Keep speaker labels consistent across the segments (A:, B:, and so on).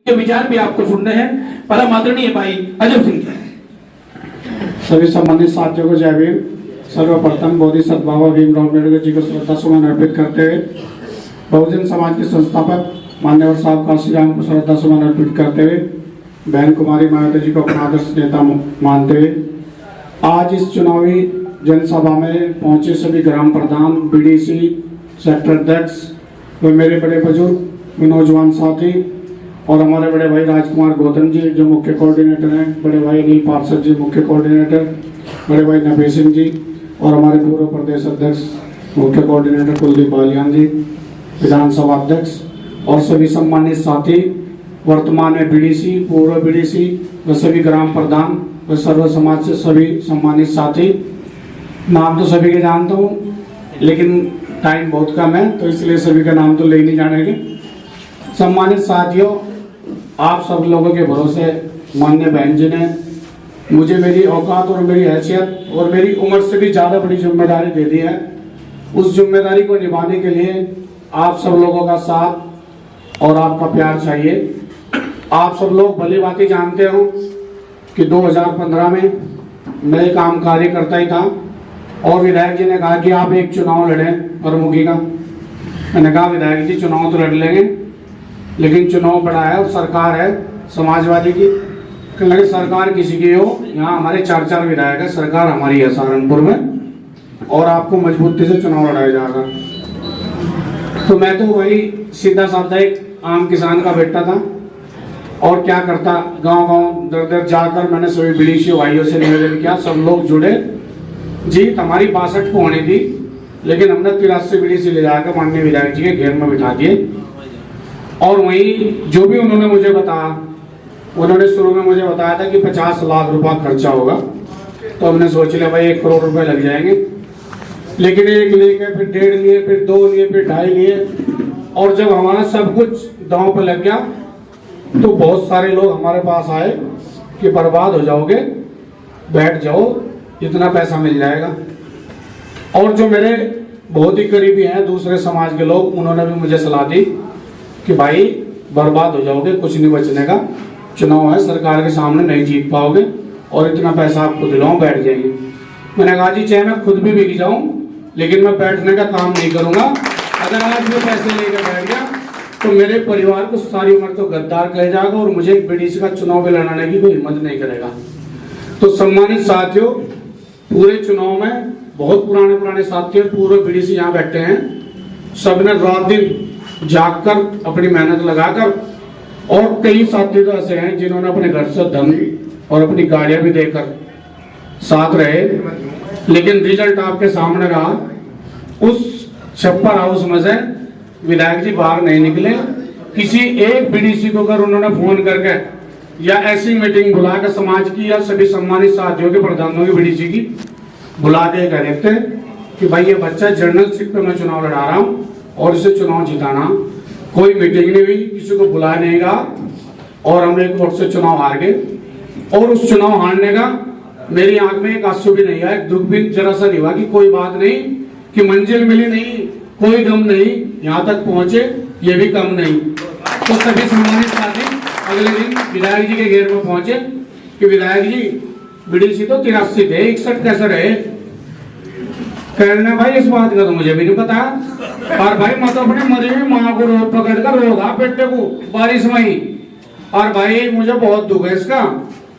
A: के विचार भी आपको सुनने हैं। परम आदरणीय भाई अजब सिंह जी।
B: सभी सम्मानित साथियों को जय भीम। सर्वप्रथम बोधिसत्व बाबा भीमराव अम्बेडकर जी को श्रद्धा सुमन अर्पित करते हुए बहुजन समाज के संस्थापक मान्यवर साहब काशी राम को श्रद्धा सुमन अर्पित करते हुए बहन कुमारी मायावती जी को अपना आदर्श नेता मानते हुए आज इस चुनावी जनसभा में पहुंचे सभी ग्राम प्रधान, बीडीसी, सेक्टर अध्यक्ष व मेरे बड़े बुजुर्ग नौजवान साथी और हमारे बड़े भाई राजकुमार गौतम जी जो मुख्य कोऑर्डिनेटर हैं, बड़े भाई अनिल पार्षद जी मुख्य कोऑर्डिनेटर, बड़े भाई नबी सिंह जी और हमारे पूर्व प्रदेश अध्यक्ष मुख्य कोऑर्डिनेटर कुलदीप बालियान जी, विधानसभा अध्यक्ष और सभी सम्मानित साथी, वर्तमान में बीडीसी, पूर्व बीडीसी व सभी ग्राम प्रधान व सर्व समाज से सभी सम्मानित साथी। नाम तो सभी के जानता हूँ लेकिन टाइम बहुत कम है तो इसलिए सभी का नाम तो ले नहीं जानेंगे। सम्मानित साथियों, आप सब लोगों के भरोसे माननीय बहन जी ने मुझे मेरी औकात और मेरी हैसियत और मेरी उम्र से भी ज़्यादा बड़ी जिम्मेदारी दे दी है। उस जिम्मेदारी को निभाने के लिए आप सब लोगों का साथ और आपका प्यार चाहिए। आप सब लोग भली भांति जानते हो कि 2015 में मैं काम कार्य करता ही था और विधायक जी ने कहा कि आप एक चुनाव लड़ें प्रमुखी का। मैंने कहा विधायक जी चुनाव तो लड़ लेंगे लेकिन चुनाव बड़ा है और सरकार है समाजवादी की। कहने लगे सरकार किसी की हो, यहाँ हमारे 4 विधायक है, सरकार हमारी है सहारनपुर में और आपको मजबूती से चुनाव लड़ाया जाएगा। तो मैं तो वही सीधा साधा एक आम किसान का बेटा था और क्या करता, गांव गांव दर दर जाकर मैंने सभी बीडीसी भाइयों से निवेदन किया, सब लोग जुड़े। जीत हमारी 62 को होनी थी लेकिन हमने 83 बीडीसी ले जाकर माननीय विधायक जी के घेर में बिठा दिए। और वहीं जो भी उन्होंने मुझे बताया, उन्होंने शुरू में मुझे बताया था कि 50 लाख रुपया खर्चा होगा, तो हमने सोच लिया भाई 1 करोड़ रुपए लग जाएंगे। लेकिन 1 लेके फिर 1.5 लिए, फिर 2 लिए, फिर 2.5 लिए और जब हमारा सब कुछ दांव पर लग गया तो बहुत सारे लोग हमारे पास आए कि बर्बाद हो जाओगे, बैठ जाओ, इतना पैसा मिल जाएगा। और जो मेरे बहुत ही करीबी हैं दूसरे समाज के लोग, उन्होंने भी मुझे सलाह दी कि भाई बर्बाद हो जाओगे, कुछ नहीं बचने का, चुनाव है, सरकार के सामने नहीं जीत पाओगे और इतना पैसा आपको दिलाऊं, बैठ जाएंगे। मैंने कहा जी चाहे मैं खुद भी बिक जाऊं लेकिन मैं बैठने का काम नहीं करूंगा। अगर आज मैं पैसे लेकर बैठ गया तो मेरे परिवार को सारी उम्र तो गद्दार कह जाएगा और मुझे बीडीसी का चुनाव भी लड़ाने की कोई हिम्मत नहीं करेगा। तो सम्मानित साथियों, पूरे चुनाव में बहुत पुराने साथी और पूर्व बीडीसी यहाँ बैठे हैं, सबने रात दिन जागकर अपनी मेहनत लगाकर, और कई साथी तो ऐसे हैं जिन्होंने अपने घर से धन और अपनी गाड़ियां भी देकर साथ रहे, लेकिन रिजल्ट आपके सामने रहा। उस छप्पर हाउस में से विधायक जी बाहर नहीं निकले। किसी एक बीडीसी को अगर उन्होंने फोन करके या ऐसी मीटिंग बुला के समाज की या सभी सम्मानित साथियों के प्रधानों की बीडीसी की बुला के कह देते कि भाई ये बच्चा जर्नलिस्ट पे मैं चुनाव लड़ा रहा हूँ और इसे चुनाव जिताना, कोई मीटिंग नहीं हुई, किसी को बुलाया नहीं गया और हम एक वोट से चुनाव हार गए। और उस चुनाव हारने का मेरी आंख में एक आंसू भी नहीं आया, एक दुख भी जरा सा नहीं हुआ कि कोई बात नहीं, कि मंजिल मिली नहीं, कोई गम नहीं, यहाँ तक पहुंचे ये भी कम नहीं। तो सभी सम्मानित साथी अगले दिन विधायक जी के घेर में पहुंचे कि विधायक जी बीडीसी तो 83 थे, 61 कैसे रहे? कहने भाई इस बात का तो मुझे भी नहीं पता, और भाई मैं तो अपनी मरी हुई माँ को रोड पकड़ कर रोगा बेटे को बारिश में ही, और भाई मुझे बहुत दुख है इसका,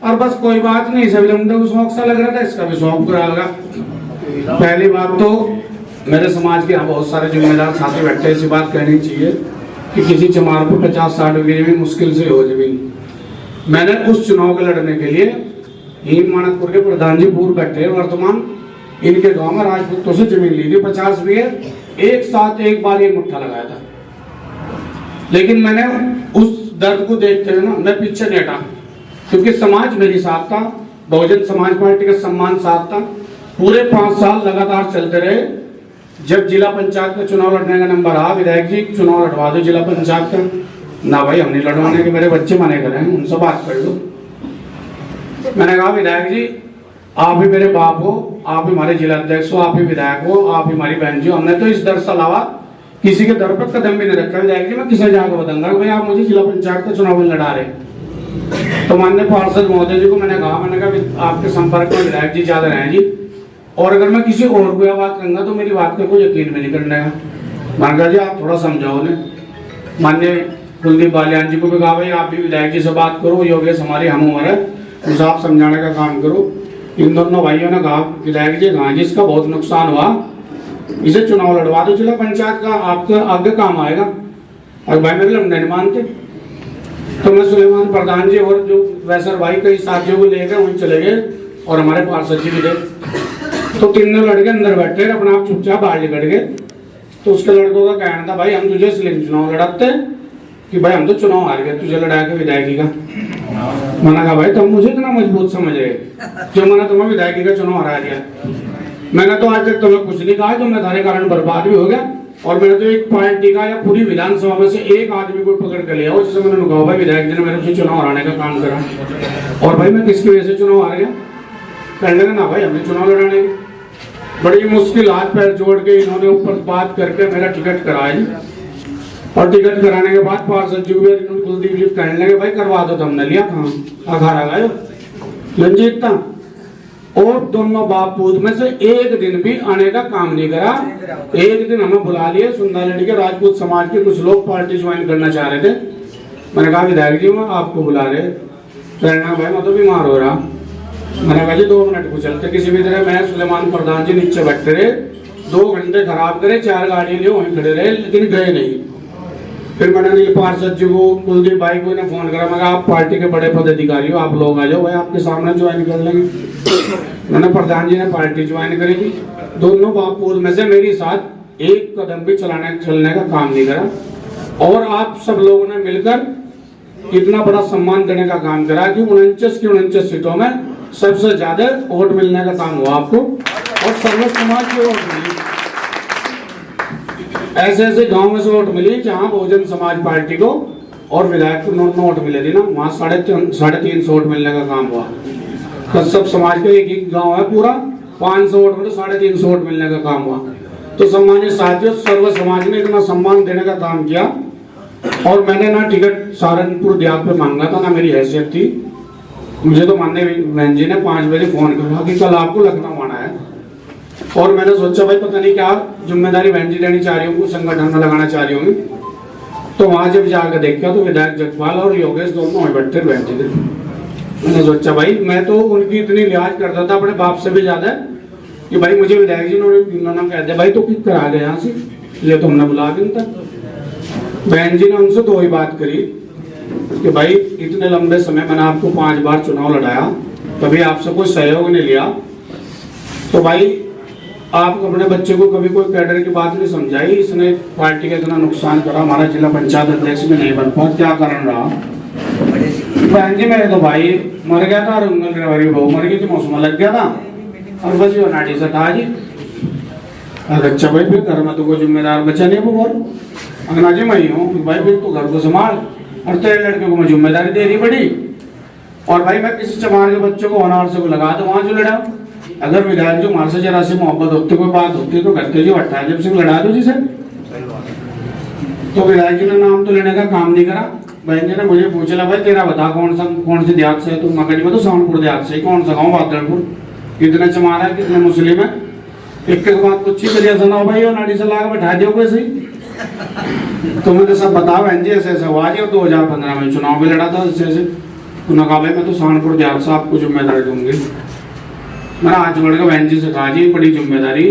B: और बस कोई बात नहीं, सभी लोगों को शौक सा लग रहा था, इसका भी शौक करा लगा। पहली बात तो मेरे समाज के यहाँ बहुत सारे जिम्मेदार साथी बैठे, ऐसी बात कहनी चाहिए कि किसी चमार को 50-60 की जमीन मुश्किल से हो जमीन। मैंने उस चुनाव के लड़ने के लिए हीम मानकपुर के प्रधान जी पूर्व बैठे, वर्तमान इनके गांव में राजपूतों से जमीन ली थी 50 बीघे, एक साथ एक बार ये मुट्ठा लगाया था। लेकिन मैंने उस दर्द को देखते हुए ना मैं पीछे नहीं हटा, क्योंकि समाज मेरी साथ था, बहुजन समाज पार्टी का सम्मान साथ था। पूरे 5 साल लगातार चलते रहे। जब जिला पंचायत का चुनाव लड़ने का नंबर आ, विधायक जी चुनाव लड़वा दो जिला पंचायत का, ना भाई हम नहीं लड़वाने के, मेरे बच्चे मने कर रहे हैं, उनसे बात कर लो। मैंने कहा विधायक जी आप ही मेरे बाप हो, आप ही हमारे जिला अध्यक्ष हो, आप ही विधायक हो, आप ही हमारी बहन जी हो। हमने तो इस डर से लावा किसी के दर पर कदम भी नहीं रखा विधायक जी। मैं किसे जाकर बताऊंगा भाई आप मुझे जिला पंचायत का चुनाव में लड़ा रहे। तो माननीय पार्षद महोदय जी को मैंने कहा आपके संपर्क में विधायक जी ज्यादा रहे जी, और अगर मैं किसी और को यह बात करूंगा तो मेरी बात का कोई यकीन भी नहीं करने का। मैंने कहा जी आप थोड़ा समझाओ ने। माननीय कुलदीप बालियान जी को भी कहा भाई आप भी विधायक जी से बात करो, योगेश हमारी हम उम्र है, उस आप समझाने का काम करो। इन दोनों भाइयों ने कहा विधायक जी कहा जी इसका बहुत नुकसान हुआ, इसे चुनाव लड़वा दो जिला पंचायत का, आपका आगे काम आएगा। और भाई मेरे लमडे नहीं मानते, तो मैं सुलेमान प्रधान जी और जो वैसर भाई कई साथियों को लेकर वहीं चले गए, और हमारे पार्षद जी भी थे। तो तीनों लड़के अंदर बैठे अपना आप चुपचाप बाहर निकल गए। तो उसके लड़कों का कहना था भाई हम तुझे इसलिए चुनाव लड़ाते कि भाई हम तो चुनाव हार गए, तुझे लड़ा के विधायकी का। मैंने कहा भाई तुम मुझे इतना मजबूत समझ रहे जो मैंने तुम्हें विधायकी का चुनाव हरा दिया। मैंने तो आज तक तुम्हें कुछ नहीं कहा, तुम्हारे कारण बर्बाद भी हो गया। और मैंने तो एक पार्टी का या पूरी विधानसभा में से एक आदमी को पकड़ कर लिया हो जिसे मैंने कहा भाई विधायक जी ने मेरे से चुनाव हराने का काम करा, और भाई मैं किसकी वजह से चुनाव हार गया। कहने का ना भाई हमने चुनाव लड़ाने की बड़ी मुश्किल हाथ पैर जोड़ के इन्होंने ऊपर बात करके मेरा टिकट कराया। और टिकट कराने के बाद पार्षद जी कुलदीप जी कहने लगे भाई करवा दो, तो हमने लिया कहाँ अखाड़ा गए रंजीत था। और दोनों बाप पूत में से एक दिन भी आने का काम नहीं करा। एक दिन हमें बुला लिए सुंदरलेडी के राजपूत समाज के कुछ लोग पार्टी ज्वाइन करना चाह रहे थे। मैंने कहा विधायक जी मैं आपको बुला रहे, कहना भाई मैं तो बीमार हो रहा। मैंने कहा जी 2 मिनट को चलते किसी भी तरह। मैं सुलेमान प्रधान जी नीचे बैठे रहे, 2 घंटे खराब करे, 4 गाड़ी लिए वहीं खड़े रहे लेकिन गए नहीं। फिर मैंने पार्षद जी को कुलदीप भाई को फोन करा, मैं आप पार्टी के बड़े पदाधिकारी हो, आप लोग आ जाओ भाई आपके सामने ज्वाइन कर लेंगे। मैंने प्रधान जी ने पार्टी ज्वाइन करी थी। दोनों बापूर में से मेरे साथ एक कदम भी चलने का काम नहीं करा। और आप सब लोगों ने मिलकर इतना बड़ा सम्मान देने का काम करा कि 49 की 49 सीटों में सबसे ज्यादा वोट मिलने का काम हुआ आपको, और सर्व समाज की वोट मिली। ऐसे ऐसे गांव में से वोट मिली जहां बहुजन समाज पार्टी को और विधायक को नोट मिले थे ना, वहां 350 वोट मिलने का काम हुआ। तो सब समाज का एक गांव है पूरा, 500 वोट में तो 350 वोट मिलने का काम हुआ। तो सम्मानित साथियों सर्व समाज ने इतना सम्मान देने का काम किया। और मैंने ना टिकट सहारनपुर देहात पे मांगा था, ना मेरी हैसियत थी। मुझे तो माननीय बहन जी ने 5 बजे फोन करा कि कल आपको लखनऊ आना है। और मैंने सोचा भाई पता नहीं क्या जिम्मेदारी बहन जी लेनी चाह रही होंगी, संगठन में लगाना चाह रही होंगी। तो वहां जब जाकर देखा तो विधायक जगपाल और योगेश दोनों वहीं बैठे बहन जी थे। मैंने सोचा भाई मैं तो उनकी इतनी लिहाज करता था अपने बाप से भी ज्यादा कि भाई मुझे विधायक जी ने कह दिया भाई तो किक करा गया यहाँ से, ये तो हमने बुला भी नहीं था। बहन जी ने उनसे 2 ही बात करी कि भाई इतने लंबे समय मैंने आपको 5 बार चुनाव लड़ाया, कभी आपसे कोई सहयोग नहीं लिया, तो भाई आप अपने बच्चे को कभी कोई कैडर की बात नहीं समझाई, इसने पार्टी का इतना नुकसान करा, हमारा जिला पंचायत अध्यक्ष भी नहीं बन पाया, क्या कारण रहा। बहन जी मेरे तो भाई मर गया था और बहू मर गई थी, मौसम लग गया था और बस ये नाटी से था जी। अच्छा भाई फिर घर में तो कोई जिम्मेदार बचा नहीं वो, अंगना जी मैं ही हूँ भाई, फिर तो घर को संभाल, और तेरे लड़के को मैं जिम्मेदारी दे रही पड़ी। और भाई मैं किसी चमार के बच्चों को होनार से को लगा दो वहां जो लड़ा। अगर विधायक जो हमारे से जरा सी मोहब्बत होती कोई बात होती तो करते जी 28 सिंह लड़ा दो जिसे। तो विधायक जी ने नाम तो लेने का काम नहीं करा। बहन जी ने मुझे पूछा भाई तेरा बता कौन सी देहात से है, तुम मकड़ी में तो सहारनपुर देहात से, कौन सा गाँव बादलपुर, कितने चमार है कितने मुस्लिम है, एक बात पूछी करिए सुनाओ भाई और नाड़ी से लाकर बैठा दियो कैसे। तो मैंने सब बता बहन जी ऐसे ऐसे हुआ जी, और 2015 में चुनाव भी लड़ा था ऐसे ऐसे। उन्होंने कहा भाई मैं तो सहारनपुर देहात से आपको जिम्मेदारी दूंगी। मैंने आज बढ़ के बहन जी से कहा जी बड़ी जिम्मेदारी,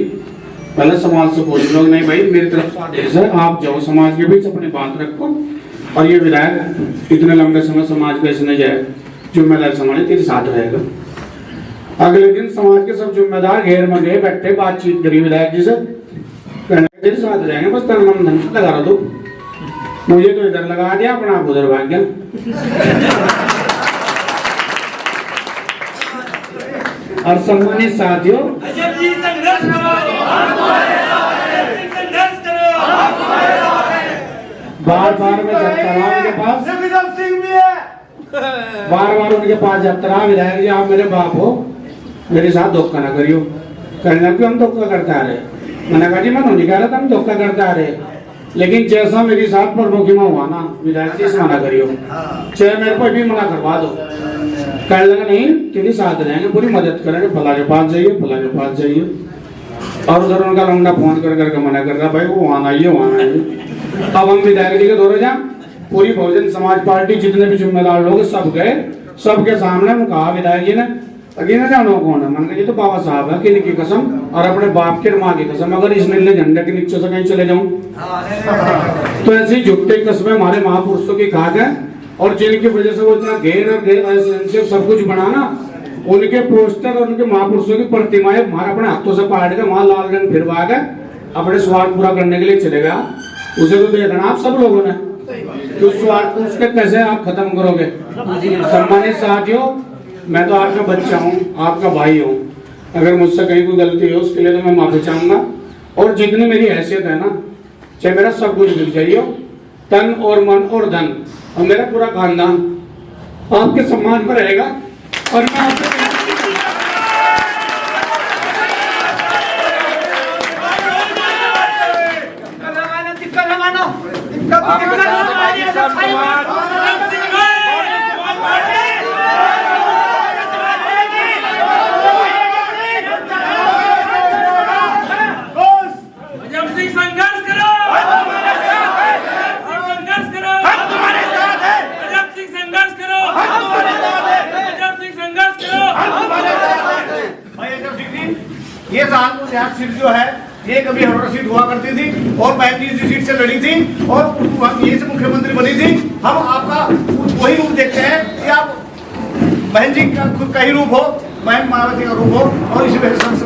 B: पहले समाज से पूछ लो, नहीं भाई मेरी तरफ से आदेश है आप जाओ समाज के बीच अपनी बात रखो, और ये विधायक इतने लंबे समय समाज को इसने जाए जिम्मेदारी संभाली तेरे साथ रहेगा। अगले दिन समाज के सब जिम्मेदार घेर में गए, बैठे बातचीत करी विधायक जी से, तेरे साथ रहेंगे बस तेरा नाम धन लगा रहा दो। मुझे तो इधर लगा दिया, अपना आप उधर भाग गया। और सम्मानित साथियों बार बार मैं जाता रहा उनके पास, बार बार उनके पास जाता रहा, विधायक जी आप मेरे बाप हो, मेरे साथ धोखा ना करियो। कहने लगे हम धोखा करता रहे। मैंने कहा जी मैं नहीं कह रहा था हम धोखा करता रहे, लेकिन जैसा मेरी साथ प्रमुखी में हुआ ना, विधायक जी से मना करियो, चाहे मेरे को भी मना करवा दो, कहने लगा नहीं तेरे साथ रहेंगे, पूरी मदद करेंगे, फला के पास जाइए, फला के पास जाइए। और उधर उनका लंगड़ा फोन कर करके मना कर रहा, भाई वो वहां आइए, वहां आइए। अब हम विधायक जी के दौरे जा, पूरी बहुजन समाज पार्टी जितने भी जिम्मेदार लोग सब गए, सबके सामने में कहा विधायक जी ने, अभी ना जानो कौन है, मैंने कहा ये तो बाबा साहब है, किन की कसम और अपने बाप के माँ की कसम, अगर इस नीले झंडे के नीचे से कहीं चले जाऊं तो ऐसे ही झुकते कस्बे हमारे महापुरुषों की खाक है, और जिनकी वजह से वो इतना घेर और घेर सब कुछ बना ना, उनके पोस्टर और उनके महापुरुषों की प्रतिमाएं हमारे अपने हाथों से पाट के वहां लाल रंग फिरवा के अपने स्वार्थ पूरा करने के लिए चले गया। उसे तो देखना आप सब लोगों ने, तो स्वार्थ उसके कैसे आप खत्म करोगे। सम्मानित साथियों, मैं तो आपका बच्चा हूँ, आपका भाई हूँ, अगर मुझसे कहीं कोई गलती हो उसके लिए तो मैं माफी चाहूंगा। और जितनी मेरी हैसियत है ना, चाहे मेरा सब कुछ बिक जाइए, तन और मन और धन और मेरा पूरा खानदान आपके सम्मान पर रहेगा। और मैं आपसे
C: ये सहारनपुर सीट जो है ये कभी हरौरा सीट हुआ करती थी और बहन जी इसी सीट से लड़ी थी और ये से मुख्यमंत्री बनी थी। हम आपका वही रूप देखते हैं कि आप बहन जी का खुद का ही रूप हो, बहन मायावती का रूप हो, और इसी वजह से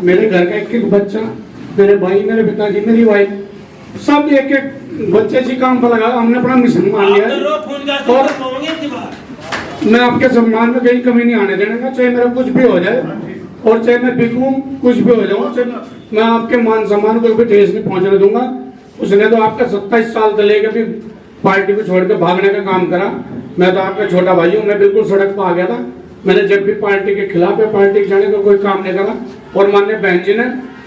B: मेरे घर का एक एक बच्चा, मेरे भाई, मेरे पिताजी, मेरी वाइफ, सब एक एक बच्चे से काम पर लगा, हमने अपना मिशन मान लिया। और मैं आपके सम्मान में कहीं कमी नहीं आने देने का, चाहे मेरा कुछ भी हो जाए और चाहे मैं बिकूं, कुछ भी हो जाऊं, मैं आपके मान सम्मान को भी ठेस नहीं पहुंचने दूंगा। उसने तो आपका 27 साल से लेकर भी पार्टी को छोड़ के भागने का काम करा। मैं तो आपका छोटा भाई हूँ, मैं बिल्कुल सड़क पर आ गया था। मैंने जब भी पार्टी के खिलाफ है, पार्टी के जाने का कोई काम नहीं करा। और माननीय बहन जी ने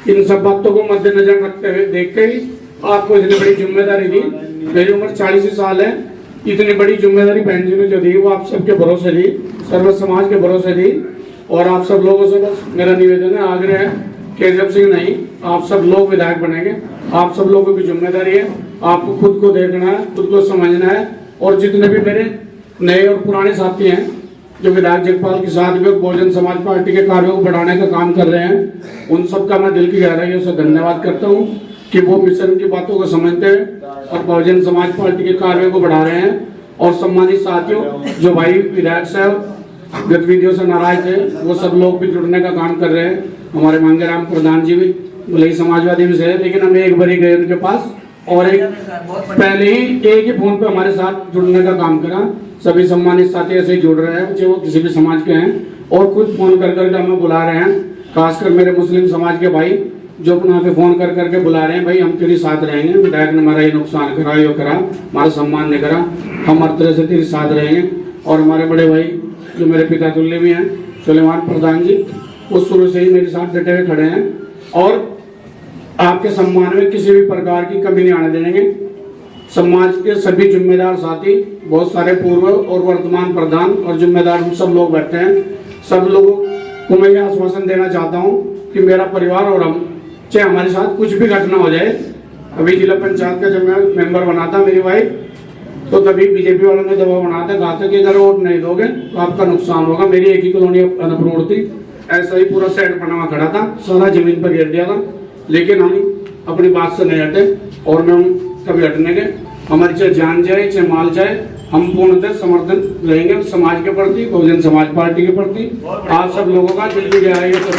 B: इन सब बातों को मद्देनजर रखते हुए देखते ही आपको इतनी बड़ी जिम्मेदारी दी। मेरी उम्र 40 साल है, इतनी बड़ी जिम्मेदारी बहन जी ने जो दी वो आप सबके भरोसे दी, सर्व समाज के भरोसे दी। और आप सब लोगों से बस मेरा निवेदन है, आग्रह है कि जब सिंह नहीं, आप सब लोग विधायक बनेंगे, आप सब लोगों की जिम्मेदारी है, आपको खुद को देखना है, खुद को समझना है। और जितने भी मेरे नए और पुराने साथी हैं जो विधायक जगपाल के साथ भी बहुजन समाज पार्टी के कार्यों को बढ़ाने का काम कर रहे हैं, उन सबका मैं दिल की गहराइयों से धन्यवाद करता हूँ कि वो मिशन की बातों को समझते हैं और बहुजन समाज पार्टी के कार्यों को बढ़ा रहे हैं। और सम्मानित साथियों, जो भाई विधायक साहब गतिविधियों से नाराज थे, वो सब लोग भी जुड़ने का काम कर रहे हैं। हमारे मांगेराम प्रधान जी भी भले समाजवादी में से है, लेकिन हम एक बारी गए उनके पास और एक पहले ही एक ही फोन पे हमारे साथ जुड़ने का काम करा। सभी सम्मानित साथी ऐसे ही जुड़ रहे हैं, चाहे वो किसी भी समाज के हैं, और खुद फोन कर करके हमें बुला रहे हैं। खासकर मेरे मुस्लिम समाज के भाई जो अपना पे फोन कर करके बुला रहे हैं, भाई हम तेरे साथ रहेंगे, विधायक ने हमारा ये नुकसान करा, ये करा, हमारा सम्मान नहीं करा, हम हर तरह से तेरे साथ रहेंगे। और हमारे बड़े भाई जो मेरे पिता तुल्य भी हैं, सुलेमान प्रधान जी, वो शुरू से ही मेरे साथ डटे हुए खड़े हैं और आपके सम्मान में किसी भी प्रकार की कमी नहीं आने देंगे। समाज के सभी जिम्मेदार साथी, बहुत सारे पूर्व और वर्तमान प्रधान और जिम्मेदार हम सब लोग बैठे हैं। सब लोगों को मैं यह आश्वासन देना चाहता हूँ कि मेरा परिवार और हम, चाहे हमारे साथ कुछ भी घटना हो जाए, अभी जिला पंचायत का जब मैं मेंबर बना था मेरी वाइफ, तो तभी बीजेपी वालों ने दबाव बना था, कहा था कि अगर वोट नहीं दोगे तो आपका नुकसान होगा। मेरी एक ही कॉलोनी अनअप्रूव्ड थी, ऐसा ही पूरा सेट बना हुआ खड़ा था, सारा जमीन पर गिर दिया था, लेकिन हम अपनी बात से नहीं हटे और मैं कभी हटने के, हमारी चाहे जान जाए चाहे माल जाए, हम पूर्णतः समर्थन रहेंगे समाज के प्रति, बहुजन समाज पार्टी के प्रति। आप सब लोगों का दिल की गहराइयों से